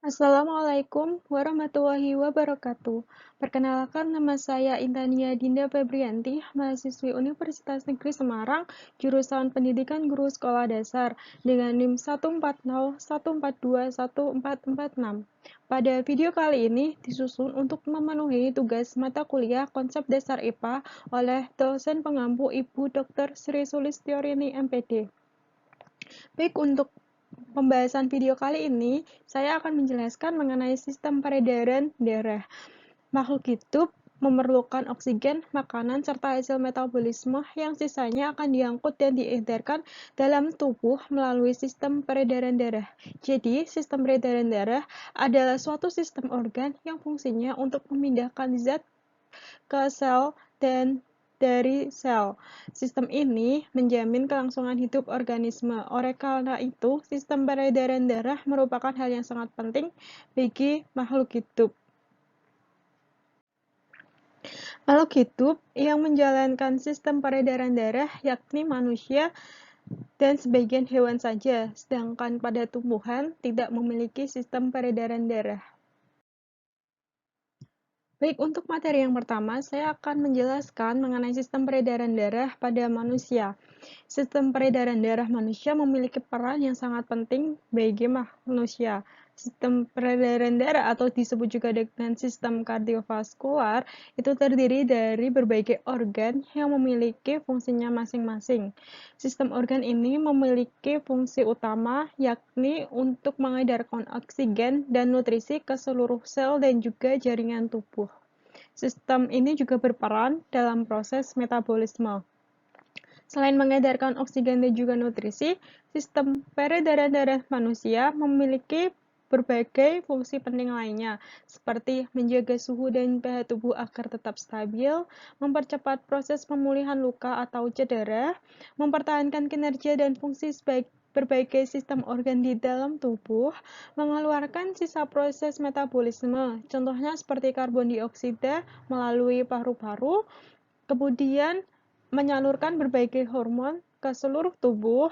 Assalamualaikum warahmatullahi wabarakatuh. Perkenalkan, nama saya Intania Dinda Febrianti, mahasiswi Universitas Negeri Semarang, jurusan Pendidikan Guru Sekolah Dasar, dengan NIM 14014214446. Pada video kali ini disusun untuk memenuhi tugas mata kuliah Konsep Dasar IPA oleh dosen pengampu Ibu Dr. Sri Sulistyorini MPD. Baik, untuk pembahasan video kali ini, saya akan menjelaskan mengenai sistem peredaran darah. Makhluk hidup memerlukan oksigen, makanan, serta hasil metabolisme yang sisanya akan diangkut dan diedarkan dalam tubuh melalui sistem peredaran darah. Jadi, sistem peredaran darah adalah suatu sistem organ yang fungsinya untuk memindahkan zat ke sel dan dari sel. Sistem ini menjamin kelangsungan hidup organisme. Oleh karena itu, sistem peredaran darah merupakan hal yang sangat penting bagi makhluk hidup. Makhluk hidup yang menjalankan sistem peredaran darah yakni manusia dan sebagian hewan saja, sedangkan pada tumbuhan tidak memiliki sistem peredaran darah. Baik, untuk materi yang pertama, saya akan menjelaskan mengenai sistem peredaran darah pada manusia. Sistem peredaran darah manusia memiliki peran yang sangat penting bagi manusia. Sistem peredaran darah atau disebut juga dengan sistem kardiovaskular itu terdiri dari berbagai organ yang memiliki fungsinya masing-masing. Sistem organ ini memiliki fungsi utama yakni untuk mengedarkan oksigen dan nutrisi ke seluruh sel dan juga jaringan tubuh. Sistem ini juga berperan dalam proses metabolisme. Selain mengedarkan oksigen dan juga nutrisi, sistem peredaran darah manusia memiliki berbagai fungsi penting lainnya, seperti menjaga suhu dan pH tubuh agar tetap stabil, mempercepat proses pemulihan luka atau cedera, mempertahankan kinerja dan fungsi berbagai sistem organ di dalam tubuh, mengeluarkan sisa proses metabolisme, contohnya seperti karbon dioksida melalui paru-paru, kemudian menyalurkan berbagai hormon ke seluruh tubuh,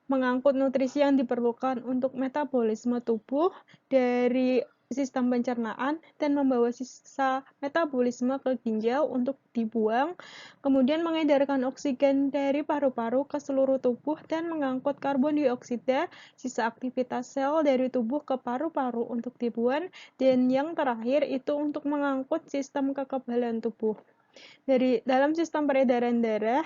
mengangkut nutrisi yang diperlukan untuk metabolisme tubuh dari sistem pencernaan, dan membawa sisa metabolisme ke ginjal untuk dibuang, kemudian mengedarkan oksigen dari paru-paru ke seluruh tubuh dan mengangkut karbon dioksida, sisa aktivitas sel dari tubuh ke paru-paru untuk dibuang, dan yang terakhir itu untuk mengangkut sistem kekebalan tubuh. Dalam sistem peredaran darah,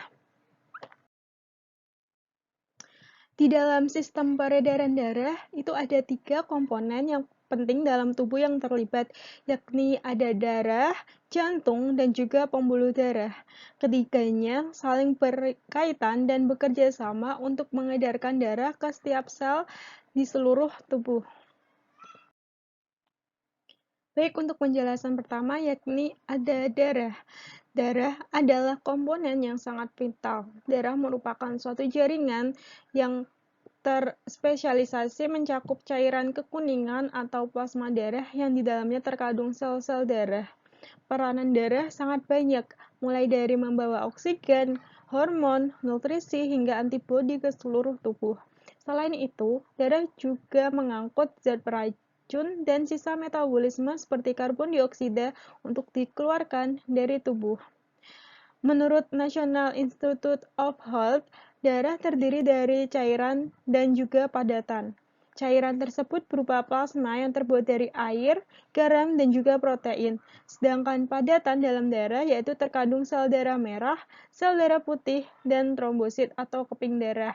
di dalam sistem peredaran darah itu ada 3 komponen yang penting dalam tubuh yang terlibat, yakni ada darah, jantung, dan juga pembuluh darah. Ketiganya saling berkaitan dan bekerja sama untuk mengedarkan darah ke setiap sel di seluruh tubuh. Baik, untuk penjelasan pertama yakni ada darah. Darah adalah komponen yang sangat vital. Darah merupakan suatu jaringan yang terspesialisasi mencakup cairan kekuningan atau plasma darah yang di dalamnya terkandung sel-sel darah. Peranan darah sangat banyak, mulai dari membawa oksigen, hormon, nutrisi, hingga antibodi ke seluruh tubuh. Selain itu, darah juga mengangkut zat beracun dan sisa metabolisme seperti karbon dioksida untuk dikeluarkan dari tubuh. Menurut National Institute of Health, darah terdiri dari cairan dan juga padatan. Cairan tersebut berupa plasma yang terbuat dari air, garam, dan juga protein. Sedangkan padatan dalam darah yaitu terkandung sel darah merah, sel darah putih, dan trombosit atau keping darah.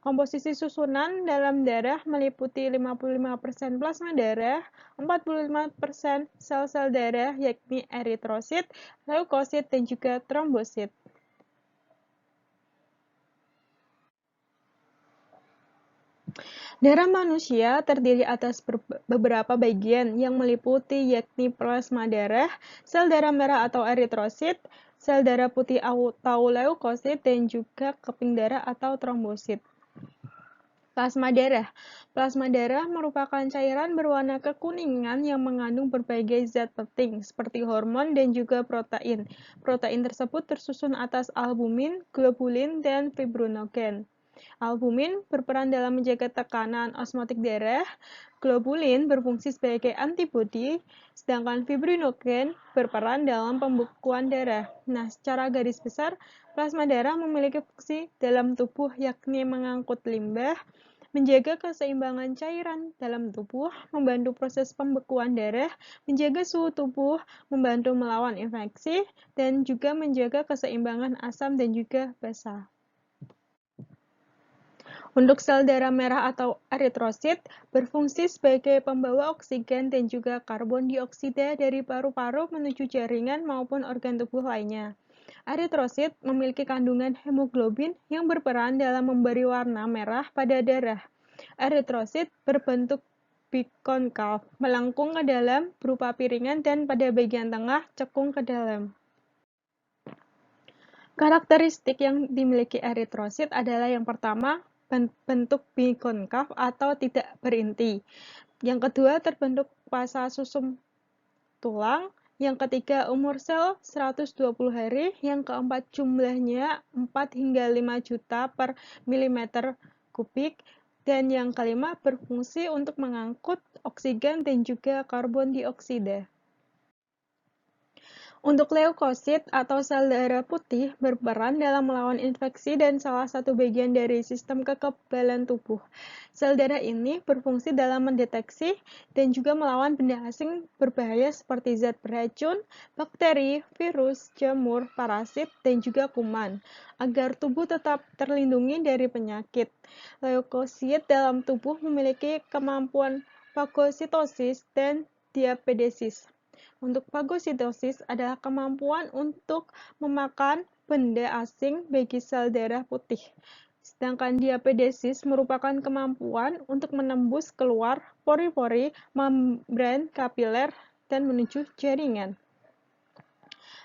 Komposisi susunan dalam darah meliputi 55% plasma darah, 45% sel-sel darah yakni eritrosit, leukosit, dan juga trombosit. Darah manusia terdiri atas beberapa bagian yang meliputi yakni plasma darah, sel darah merah atau eritrosit, sel darah putih atau leukosit, dan juga keping darah atau trombosit. Plasma darah. Plasma darah merupakan cairan berwarna kekuningan yang mengandung berbagai zat penting seperti hormon dan juga protein. Protein tersebut tersusun atas albumin, globulin, dan fibrinogen. Albumin berperan dalam menjaga tekanan osmotik darah, globulin berfungsi sebagai antibodi, sedangkan fibrinogen berperan dalam pembekuan darah. Nah, secara garis besar, plasma darah memiliki fungsi dalam tubuh yakni mengangkut limbah, menjaga keseimbangan cairan dalam tubuh, membantu proses pembekuan darah, menjaga suhu tubuh, membantu melawan infeksi, dan juga menjaga keseimbangan asam dan juga basa. Untuk sel darah merah atau eritrosit berfungsi sebagai pembawa oksigen dan juga karbon dioksida dari paru-paru menuju jaringan maupun organ tubuh lainnya. Eritrosit memiliki kandungan hemoglobin yang berperan dalam memberi warna merah pada darah. Eritrosit berbentuk bikonkav, melengkung ke dalam berupa piringan dan pada bagian tengah cekung ke dalam. Karakteristik yang dimiliki eritrosit adalah yang pertama, bentuk bikonkav atau tidak berinti. Yang kedua, terbentuk pasa susum tulang. Yang ketiga, umur sel 120 hari. Yang keempat, jumlahnya 4 hingga 5 juta per milimeter kubik. Dan yang kelima, berfungsi untuk mengangkut oksigen dan juga karbon dioksida. Untuk leukosit atau sel darah putih berperan dalam melawan infeksi dan salah satu bagian dari sistem kekebalan tubuh. Sel darah ini berfungsi dalam mendeteksi dan juga melawan benda asing berbahaya seperti zat beracun, bakteri, virus, jamur, parasit, dan juga kuman, agar tubuh tetap terlindungi dari penyakit. Leukosit dalam tubuh memiliki kemampuan fagositosis dan diapedesis. Untuk fagositosis adalah kemampuan untuk memakan benda asing bagi sel darah putih. Sedangkan diapedesis merupakan kemampuan untuk menembus keluar pori-pori, membran kapiler, dan menuju jaringan.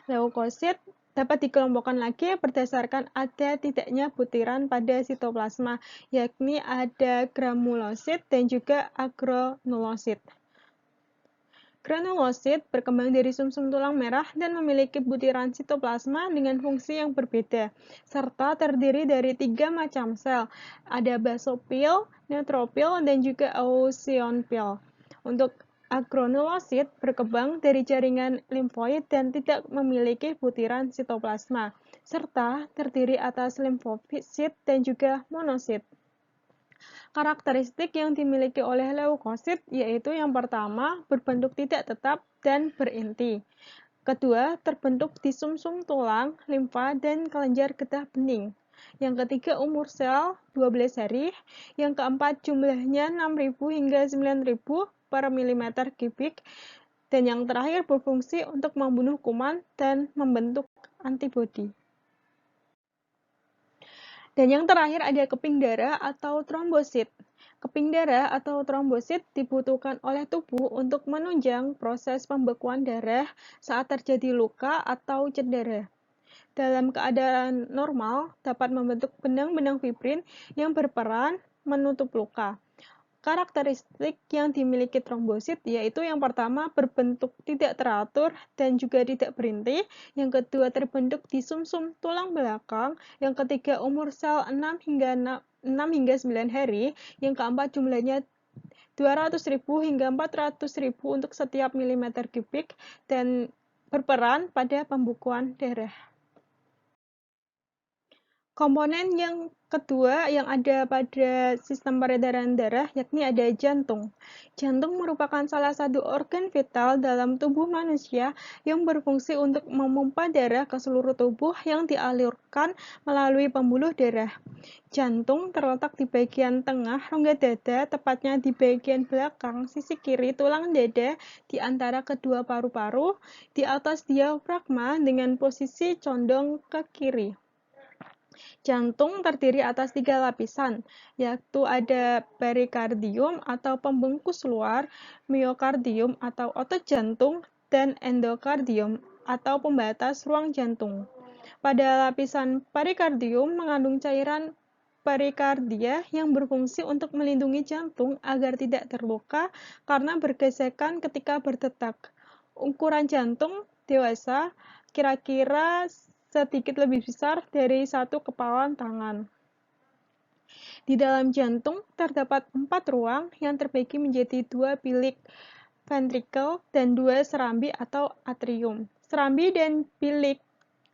Leukosit dapat dikelompokkan lagi berdasarkan ada tidaknya butiran pada sitoplasma, yakni ada granulosit dan juga agranulosit. Granulosit berkembang dari sumsum tulang merah dan memiliki butiran sitoplasma dengan fungsi yang berbeda, serta terdiri dari 3 macam sel. Ada basofil, neutrofil, dan juga eosinofil. Untuk agranulosit berkembang dari jaringan limfoid dan tidak memiliki butiran sitoplasma, serta terdiri atas limfosit dan juga monosit. Karakteristik yang dimiliki oleh leukosit yaitu yang pertama, berbentuk tidak tetap dan berinti. Kedua, terbentuk di sumsum tulang, limfa, dan kelenjar getah bening. Yang ketiga, umur sel 12 hari. Yang keempat, jumlahnya 6.000 hingga 9.000 per milimeter kubik. Dan yang terakhir, berfungsi untuk membunuh kuman dan membentuk antibodi. Dan yang terakhir ada keping darah atau trombosit. Keping darah atau trombosit dibutuhkan oleh tubuh untuk menunjang proses pembekuan darah saat terjadi luka atau cedera. Dalam keadaan normal, dapat membentuk benang-benang fibrin yang berperan menutup luka. Karakteristik yang dimiliki trombosit yaitu yang pertama berbentuk tidak teratur dan juga tidak berinti, yang kedua terbentuk di sumsum tulang belakang, yang ketiga umur sel 6 hingga 9 hari, yang keempat jumlahnya 200.000 hingga 400.000 untuk setiap milimeter kubik dan berperan pada pembekuan darah. Komponen yang kedua yang ada pada sistem peredaran darah yakni ada jantung. Jantung merupakan salah satu organ vital dalam tubuh manusia yang berfungsi untuk memompa darah ke seluruh tubuh yang dialirkan melalui pembuluh darah. Jantung terletak di bagian tengah rongga dada, tepatnya di bagian belakang sisi kiri tulang dada di antara kedua paru-paru, di atas diafragma dengan posisi condong ke kiri. Jantung terdiri atas 3 lapisan, yaitu ada perikardium atau pembungkus luar, miokardium atau otot jantung, dan endokardium atau pembatas ruang jantung. Pada lapisan perikardium mengandung cairan perikardia yang berfungsi untuk melindungi jantung agar tidak terluka karena bergesekan ketika berdetak. Ukuran jantung dewasa kira-kira sedikit lebih besar dari satu kepalan tangan. Di dalam jantung terdapat 4 ruang yang terbagi menjadi 2 bilik ventrikel dan 2 serambi atau atrium. Serambi dan bilik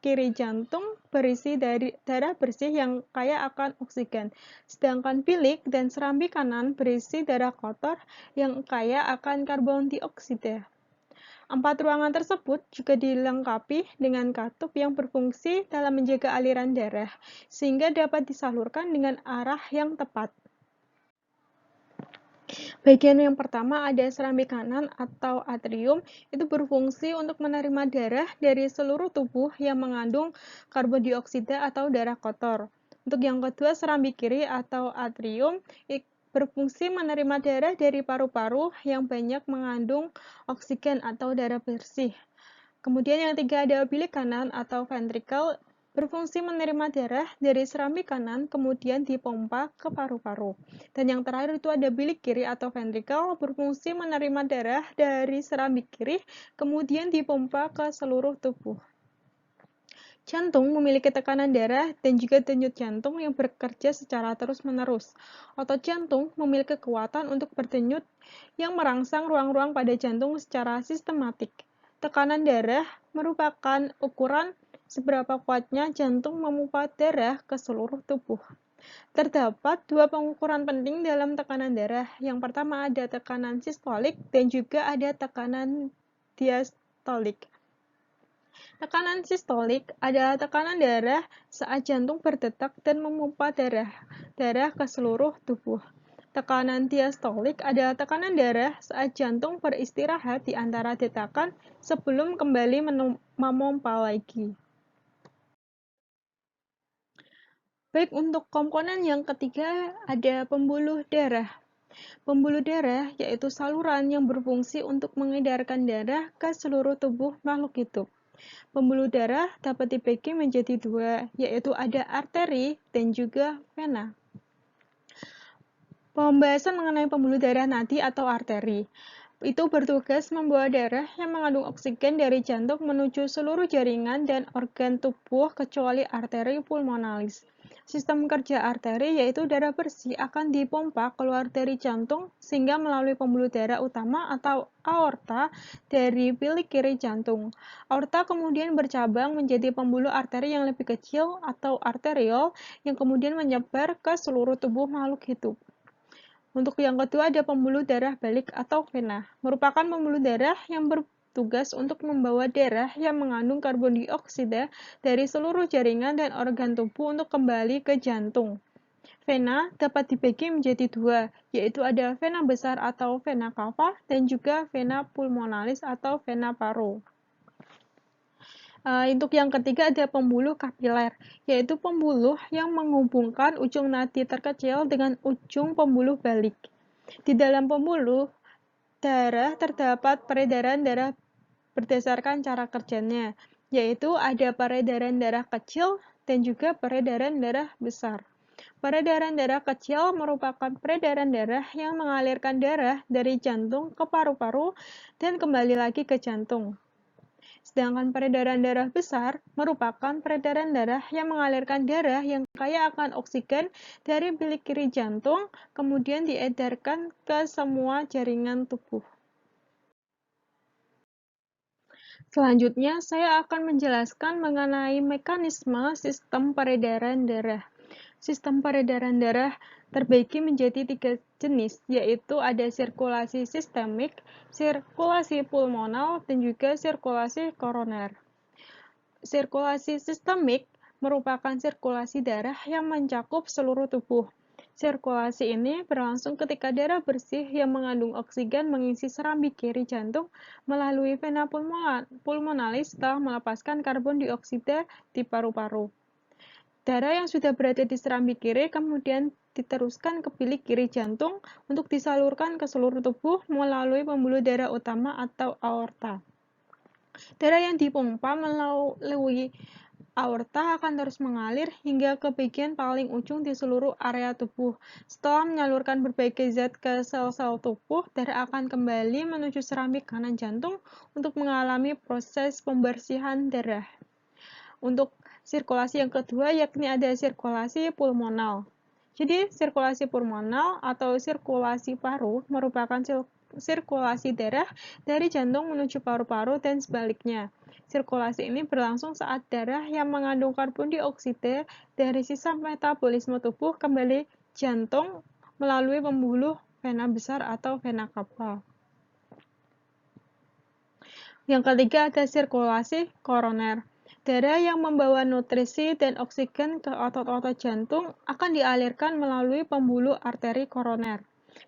kiri jantung berisi dari darah bersih yang kaya akan oksigen, sedangkan bilik dan serambi kanan berisi darah kotor yang kaya akan karbon dioksida. 4 ruangan tersebut juga dilengkapi dengan katup yang berfungsi dalam menjaga aliran darah, sehingga dapat disalurkan dengan arah yang tepat. Bagian yang pertama ada serambi kanan atau atrium, itu berfungsi untuk menerima darah dari seluruh tubuh yang mengandung karbon dioksida atau darah kotor. Untuk yang kedua, serambi kiri atau atrium berfungsi menerima darah dari paru-paru yang banyak mengandung oksigen atau darah bersih. Kemudian yang ketiga ada bilik kanan atau ventrikel, berfungsi menerima darah dari serambi kanan kemudian dipompa ke paru-paru. Dan yang terakhir itu ada bilik kiri atau ventrikel, berfungsi menerima darah dari serambi kiri kemudian dipompa ke seluruh tubuh. Jantung memiliki tekanan darah dan juga denyut jantung yang bekerja secara terus-menerus. Otot jantung memiliki kekuatan untuk berdenyut yang merangsang ruang-ruang pada jantung secara sistematik. Tekanan darah merupakan ukuran seberapa kuatnya jantung memompa darah ke seluruh tubuh. Terdapat 2 pengukuran penting dalam tekanan darah. Yang pertama ada tekanan sistolik dan juga ada tekanan diastolik. Tekanan sistolik adalah tekanan darah saat jantung berdetak dan memompa darah ke seluruh tubuh. Tekanan diastolik adalah tekanan darah saat jantung beristirahat di antara detakan sebelum kembali memompa lagi. Baik, untuk komponen yang ketiga ada pembuluh darah. Pembuluh darah yaitu saluran yang berfungsi untuk mengedarkan darah ke seluruh tubuh makhluk hidup. Pembuluh darah dapat dibagi menjadi 2, yaitu ada arteri dan juga vena. Pembahasan mengenai pembuluh darah nadi atau arteri. Itu bertugas membawa darah yang mengandung oksigen dari jantung menuju seluruh jaringan dan organ tubuh kecuali arteri pulmonalis. Sistem kerja arteri yaitu darah bersih akan dipompa keluar dari jantung sehingga melalui pembuluh darah utama atau aorta dari bilik kiri jantung. Aorta kemudian bercabang menjadi pembuluh arteri yang lebih kecil atau arteriol yang kemudian menyebar ke seluruh tubuh makhluk hidup. Untuk yang kedua ada pembuluh darah balik atau vena, merupakan pembuluh darah yang bertugas untuk membawa darah yang mengandung karbon dioksida dari seluruh jaringan dan organ tubuh untuk kembali ke jantung. Vena dapat dibagi menjadi 2, yaitu ada vena besar atau vena cava dan juga vena pulmonalis atau vena paru. Untuk yang ketiga ada pembuluh kapiler, yaitu pembuluh yang menghubungkan ujung nadi terkecil dengan ujung pembuluh balik. Di dalam pembuluh darah terdapat peredaran darah berdasarkan cara kerjanya, yaitu ada peredaran darah kecil dan juga peredaran darah besar. Peredaran darah kecil merupakan peredaran darah yang mengalirkan darah dari jantung ke paru-paru dan kembali lagi ke jantung. Sedangkan peredaran darah besar merupakan peredaran darah yang mengalirkan darah yang kaya akan oksigen dari bilik kiri jantung, kemudian diedarkan ke semua jaringan tubuh. Selanjutnya, saya akan menjelaskan mengenai mekanisme sistem peredaran darah. Sistem peredaran darah terbagi menjadi 3 jenis, yaitu ada sirkulasi sistemik, sirkulasi pulmonal, dan juga sirkulasi koroner. Sirkulasi sistemik merupakan sirkulasi darah yang mencakup seluruh tubuh. Sirkulasi ini berlangsung ketika darah bersih yang mengandung oksigen mengisi serambi kiri jantung melalui vena pulmonalis setelah melepaskan karbon dioksida di paru-paru. Darah yang sudah berada di serambi kiri kemudian diteruskan ke bilik kiri jantung untuk disalurkan ke seluruh tubuh melalui pembuluh darah utama atau aorta. Darah yang dipompa melalui aorta akan terus mengalir hingga ke bagian paling ujung di seluruh area tubuh. Setelah menyalurkan berbagai zat ke sel-sel tubuh, darah akan kembali menuju serambi kanan jantung untuk mengalami proses pembersihan darah. Untuk sirkulasi yang kedua yakni ada sirkulasi pulmonal. Jadi, sirkulasi pulmonal atau sirkulasi paru merupakan sirkulasi darah dari jantung menuju paru-paru dan sebaliknya. Sirkulasi ini berlangsung saat darah yang mengandung karbon dioksida dari sisa metabolisme tubuh kembali jantung melalui pembuluh vena besar atau vena cava. Yang ketiga ada sirkulasi koroner. Darah yang membawa nutrisi dan oksigen ke otot-otot jantung akan dialirkan melalui pembuluh arteri koroner.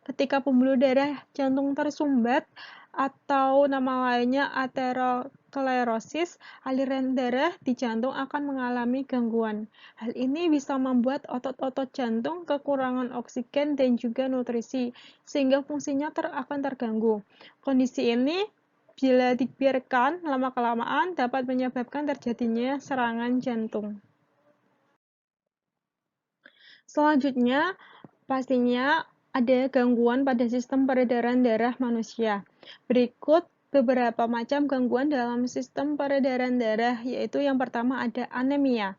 Ketika pembuluh darah jantung tersumbat atau nama lainnya aterosklerosis, aliran darah di jantung akan mengalami gangguan. Hal ini bisa membuat otot-otot jantung kekurangan oksigen dan juga nutrisi, sehingga fungsinya akan terganggu. Kondisi ini bila dibiarkan lama-kelamaan dapat menyebabkan terjadinya serangan jantung. Selanjutnya, pastinya ada gangguan pada sistem peredaran darah manusia. Berikut beberapa macam gangguan dalam sistem peredaran darah, yaitu yang pertama ada anemia.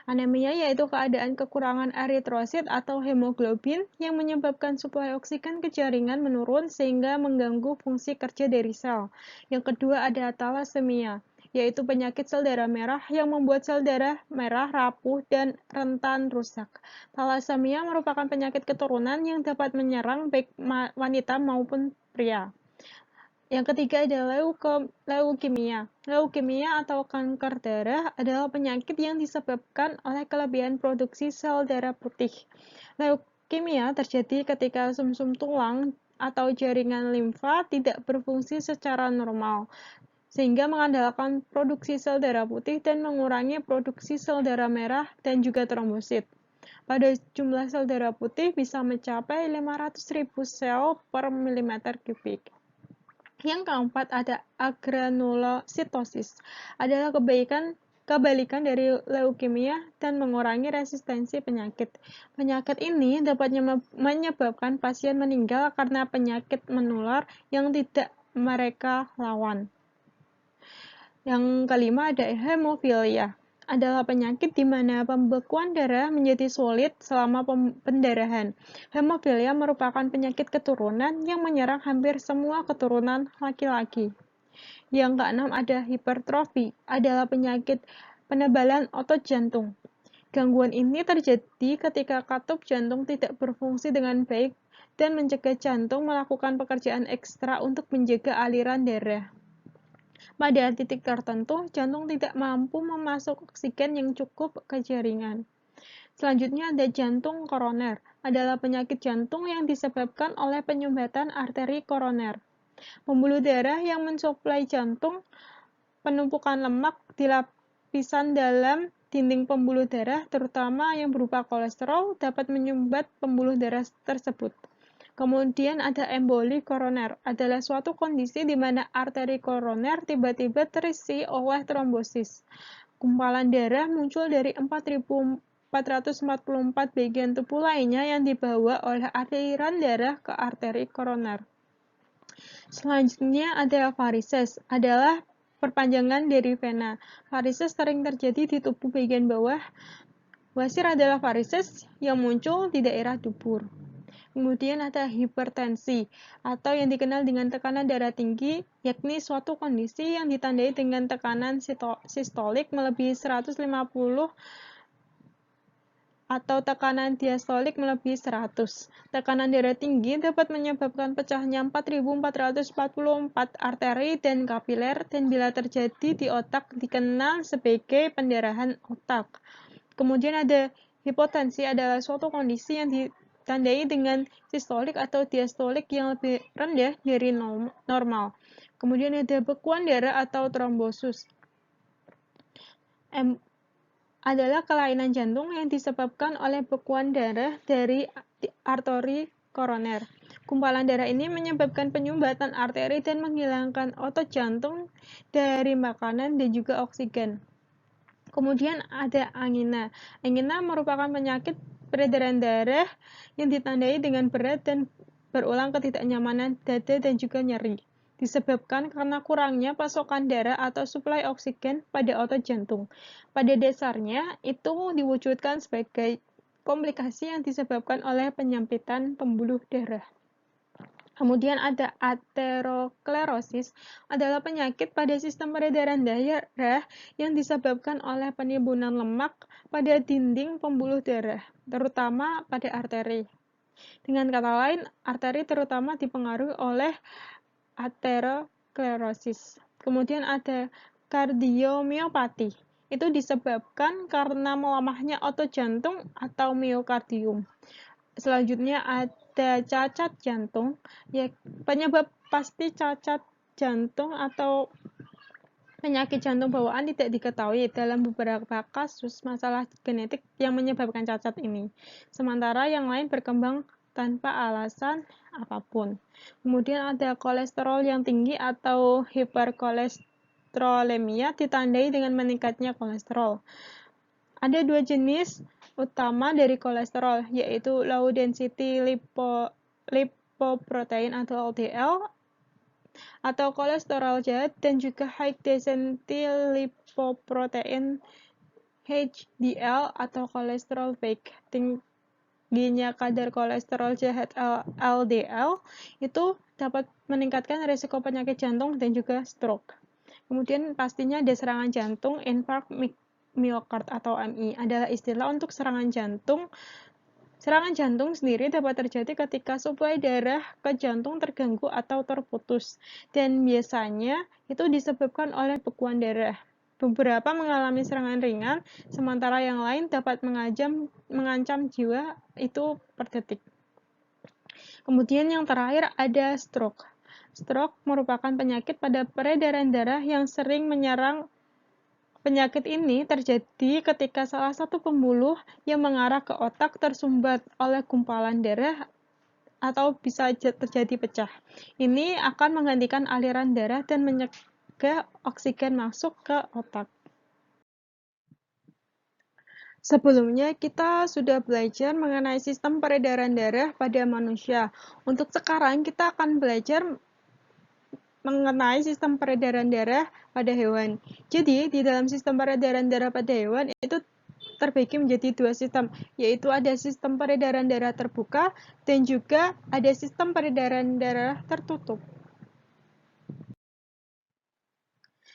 Anemia yaitu keadaan kekurangan eritrosit atau hemoglobin yang menyebabkan suplai oksigen ke jaringan menurun sehingga mengganggu fungsi kerja dari sel. Yang kedua ada talasemia, yaitu penyakit sel darah merah yang membuat sel darah merah rapuh dan rentan rusak. Talasemia merupakan penyakit keturunan yang dapat menyerang baik wanita maupun pria. Yang ketiga adalah leukemia. Leukemia atau kanker darah adalah penyakit yang disebabkan oleh kelebihan produksi sel darah putih. Leukemia terjadi ketika sumsum tulang atau jaringan limfa tidak berfungsi secara normal, sehingga mengandalkan produksi sel darah putih dan mengurangi produksi sel darah merah dan juga trombosit. Pada jumlah sel darah putih bisa mencapai 500.000 sel per milimeter kubik. Yang keempat ada agranulositosis, adalah kebalikan dari leukemia dan mengurangi resistensi penyakit. Penyakit ini dapat menyebabkan pasien meninggal karena penyakit menular yang tidak mereka lawan. Yang kelima ada hemofilia, adalah penyakit di mana pembekuan darah menjadi sulit selama pendarahan. Hemofilia merupakan penyakit keturunan yang menyerang hampir semua keturunan laki-laki. Yang keenam ada hipertrofi, adalah penyakit penebalan otot jantung. Gangguan ini terjadi ketika katup jantung tidak berfungsi dengan baik dan mencegah jantung melakukan pekerjaan ekstra untuk menjaga aliran darah. Pada titik tertentu, jantung tidak mampu memasuk oksigen yang cukup ke jaringan. Selanjutnya ada jantung koroner, adalah penyakit jantung yang disebabkan oleh penyumbatan arteri koroner. Pembuluh darah yang mensuplai jantung, penumpukan lemak di lapisan dalam dinding pembuluh darah, terutama yang berupa kolesterol, dapat menyumbat pembuluh darah tersebut. Kemudian ada emboli koroner, adalah suatu kondisi di mana arteri koroner tiba-tiba terisi oleh trombosis. Gumpalan darah muncul dari 4.444 bagian tubuh lainnya yang dibawa oleh aliran darah ke arteri koroner. Selanjutnya ada varises, adalah perpanjangan dari vena. Varises sering terjadi di tubuh bagian bawah. Wasir adalah varises yang muncul di daerah dubur. Kemudian ada hipertensi, atau yang dikenal dengan tekanan darah tinggi, yakni suatu kondisi yang ditandai dengan tekanan sistolik melebihi 150 atau tekanan diastolik melebihi 100. Tekanan darah tinggi dapat menyebabkan pecahnya 4.444 arteri dan kapiler, dan bila terjadi di otak dikenal sebagai pendarahan otak. Kemudian ada hipotensi, adalah suatu kondisi yang ditandai dengan sistolik atau diastolik yang lebih rendah dari normal. Kemudian ada bekuan darah atau trombosis, adalah kelainan jantung yang disebabkan oleh bekuan darah dari arteri koroner. Gumpalan darah ini menyebabkan penyumbatan arteri dan menghilangkan otot jantung dari makanan dan juga oksigen. Kemudian ada angina. Angina merupakan penyakit peredaran darah yang ditandai dengan berat dan berulang ketidaknyamanan dada dan juga nyeri, disebabkan karena kurangnya pasokan darah atau suplai oksigen pada otot jantung. Pada dasarnya, itu diwujudkan sebagai komplikasi yang disebabkan oleh penyempitan pembuluh darah. Kemudian ada aterosklerosis, adalah penyakit pada sistem peredaran darah yang disebabkan oleh penimbunan lemak pada dinding pembuluh darah, terutama pada arteri. Dengan kata lain, arteri terutama dipengaruhi oleh aterosklerosis. Kemudian ada kardiomiopati. Itu disebabkan karena melemahnya otot jantung atau miokardium. Selanjutnya ada cacat jantung. Ya, penyebab pasti cacat jantung atau penyakit jantung bawaan tidak diketahui dalam beberapa kasus masalah genetik yang menyebabkan cacat ini. Sementara yang lain berkembang tanpa alasan apapun. Kemudian ada kolesterol yang tinggi atau hiperkolesterolemia ditandai dengan meningkatnya kolesterol. Ada dua jenis utama dari kolesterol, yaitu low density lipoprotein atau LDL atau kolesterol jahat dan juga high density lipoprotein HDL atau kolesterol baik. Tingginya kadar kolesterol jahat LDL itu dapat meningkatkan risiko penyakit jantung dan juga stroke. Kemudian pastinya ada serangan jantung, infark miokard atau MI adalah istilah untuk serangan jantung. Serangan jantung sendiri dapat terjadi ketika suplai darah ke jantung terganggu atau terputus, dan biasanya itu disebabkan oleh bekuan darah. Beberapa mengalami serangan ringan, sementara yang lain dapat mengancam jiwa itu per detik. Kemudian yang terakhir ada stroke. Stroke merupakan penyakit pada peredaran darah yang sering menyerang. Penyakit ini terjadi ketika salah satu pembuluh yang mengarah ke otak tersumbat oleh gumpalan darah atau bisa terjadi pecah. Ini akan menggantikan aliran darah dan mencegah oksigen masuk ke otak. Sebelumnya kita sudah belajar mengenai sistem peredaran darah pada manusia. Untuk sekarang kita akan belajar mengenai sistem peredaran darah pada hewan. Jadi, di dalam sistem peredaran darah pada hewan itu terbagi menjadi dua sistem, yaitu ada sistem peredaran darah terbuka dan juga ada sistem peredaran darah tertutup.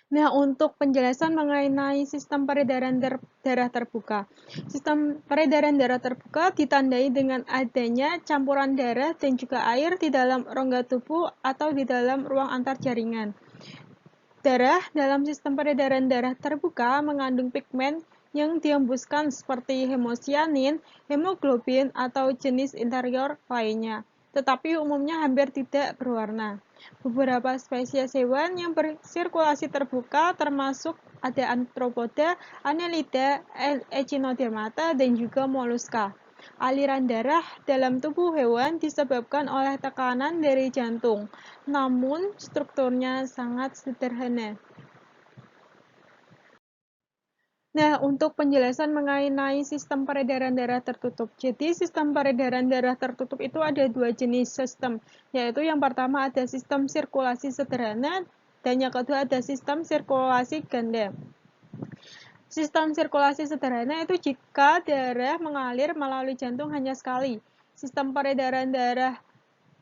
Nah, untuk penjelasan mengenai sistem peredaran darah terbuka. Sistem peredaran darah terbuka ditandai dengan adanya campuran darah dan juga air di dalam rongga tubuh atau di dalam ruang antar jaringan. Darah dalam sistem peredaran darah terbuka mengandung pigmen yang dihembuskan seperti hemosianin, hemoglobin, atau jenis interior lainnya, tetapi umumnya hampir tidak berwarna. Beberapa spesies hewan yang bersirkulasi terbuka termasuk ada Arthropoda, Annelida, Echinodermata, dan juga moluska. Aliran darah dalam tubuh hewan disebabkan oleh tekanan dari jantung, namun strukturnya sangat sederhana. Nah, untuk penjelasan mengenai sistem peredaran darah tertutup. Jadi, sistem peredaran darah tertutup itu ada dua jenis sistem, yaitu yang pertama ada sistem sirkulasi sederhana, dan yang kedua ada sistem sirkulasi ganda. Sistem sirkulasi sederhana itu jika darah mengalir melalui jantung hanya sekali. Sistem peredaran darah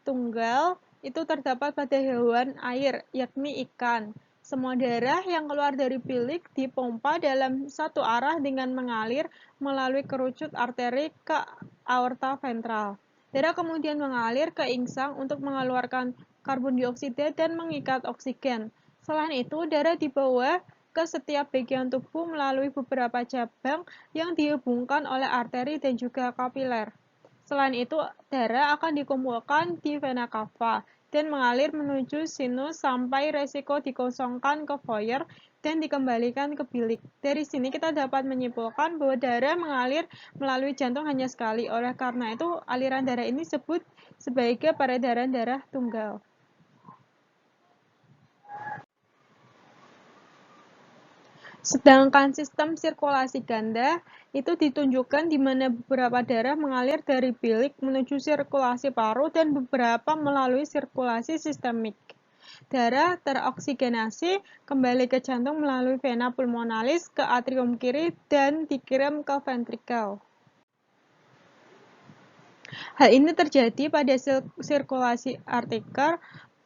tunggal itu terdapat pada hewan air, yakni ikan. Semua darah yang keluar dari bilik dipompa dalam satu arah dengan mengalir melalui kerucut arteri ke aorta ventral. Darah kemudian mengalir ke insang untuk mengeluarkan karbon dioksida dan mengikat oksigen. Selain itu, darah dibawa ke setiap bagian tubuh melalui beberapa cabang yang dihubungkan oleh arteri dan juga kapiler. Selain itu, darah akan dikumpulkan di vena cava dan mengalir menuju sinus sampai resiko dikosongkan ke foyer dan dikembalikan ke bilik. Dari sini kita dapat menyimpulkan bahwa darah mengalir melalui jantung hanya sekali. Oleh karena itu, aliran darah ini disebut sebagai peredaran darah tunggal. Sedangkan sistem sirkulasi ganda itu ditunjukkan di mana beberapa darah mengalir dari bilik menuju sirkulasi paru dan beberapa melalui sirkulasi sistemik. Darah teroksigenasi kembali ke jantung melalui vena pulmonalis ke atrium kiri dan dikirim ke ventrikel. Hal ini terjadi pada sirkulasi arterial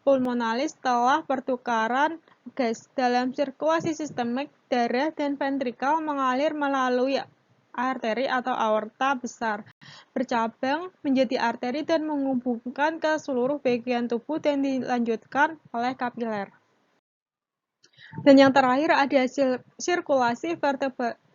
pulmonalis setelah pertukaran gas. Dalam sirkulasi sistemik, darah dan ventrikel mengalir melalui arteri atau aorta besar, bercabang menjadi arteri dan menghubungkan ke seluruh bagian tubuh dan dilanjutkan oleh kapiler. Dan yang terakhir ada sirkulasi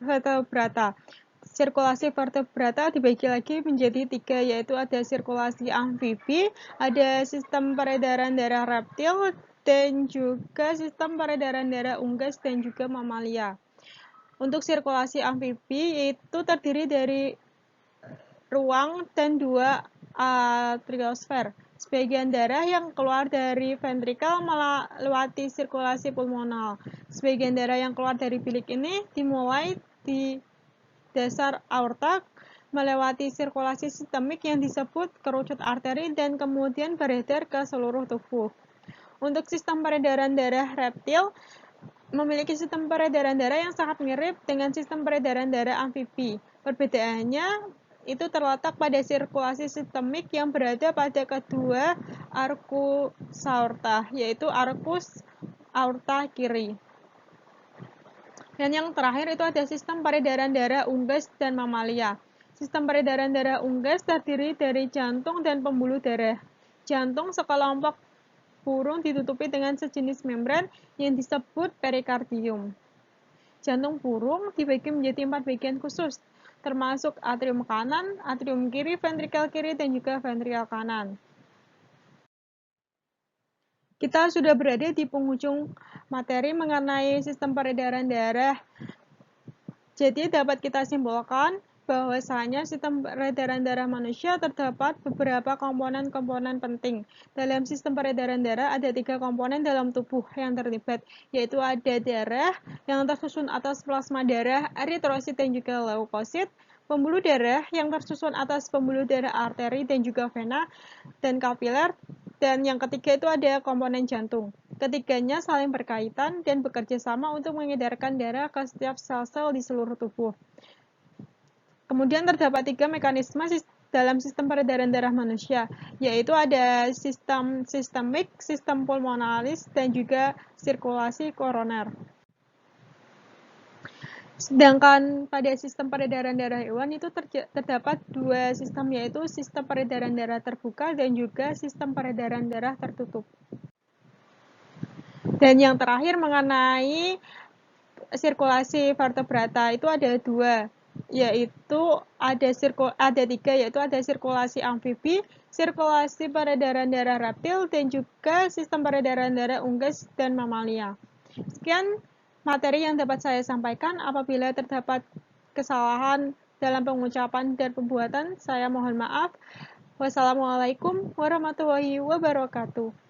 vertebrata. Sirkulasi vertebrata dibagi lagi menjadi 3, yaitu ada sirkulasi amfibi, ada sistem peredaran darah reptil, dan juga sistem peredaran darah unggas dan juga mamalia. Untuk sirkulasi amfibi itu terdiri dari ruang dan 2 atriosfer. Sebagian darah yang keluar dari ventrikel melewati sirkulasi pulmonal. Sebagian darah yang keluar dari bilik ini dimulai di dasar aorta melewati sirkulasi sistemik yang disebut kerucut arteri dan kemudian beredar ke seluruh tubuh. Untuk sistem peredaran darah reptil memiliki sistem peredaran darah yang sangat mirip dengan sistem peredaran darah amfibi. Perbedaannya itu terletak pada sirkulasi sistemik yang berada pada kedua arkus aorta, yaitu arkus aorta kiri. Dan yang terakhir itu ada sistem peredaran darah unggas dan mamalia. Sistem peredaran darah unggas terdiri dari jantung dan pembuluh darah. Jantung sekelompok burung ditutupi dengan sejenis membran yang disebut perikardium. Jantung burung dibagi menjadi 4 bagian khusus, termasuk atrium kanan, atrium kiri, ventrikel kiri, dan juga ventrikel kanan. Kita sudah berada di penghujung materi mengenai sistem peredaran darah. Jadi dapat kita simpulkan bahwasanya sistem peredaran darah manusia terdapat beberapa komponen-komponen penting. Dalam sistem peredaran darah ada 3 komponen dalam tubuh yang terlibat, yaitu ada darah yang tersusun atas plasma darah, eritrosit dan juga leukosit, pembuluh darah yang tersusun atas pembuluh darah arteri dan juga vena, dan kapiler, dan yang ketiga itu ada komponen jantung. Ketiganya saling berkaitan dan bekerja sama untuk mengedarkan darah ke setiap sel-sel di seluruh tubuh. Kemudian terdapat 3 mekanisme dalam sistem peredaran darah manusia, yaitu ada sistem sistemik, sistem pulmonalis, dan juga sirkulasi koroner. Sedangkan pada sistem peredaran darah hewan itu terdapat 2 sistem, yaitu sistem peredaran darah terbuka dan juga sistem peredaran darah tertutup. Dan yang terakhir mengenai sirkulasi vertebrata itu ada 2, yaitu ada 3, yaitu ada sirkulasi amfibi, sirkulasi peredaran darah reptil, dan juga sistem peredaran darah unggas dan mamalia. Sekian materi yang dapat saya sampaikan. Apabila terdapat kesalahan dalam pengucapan dan pembuatan, saya mohon maaf. Wassalamualaikum warahmatullahi wabarakatuh.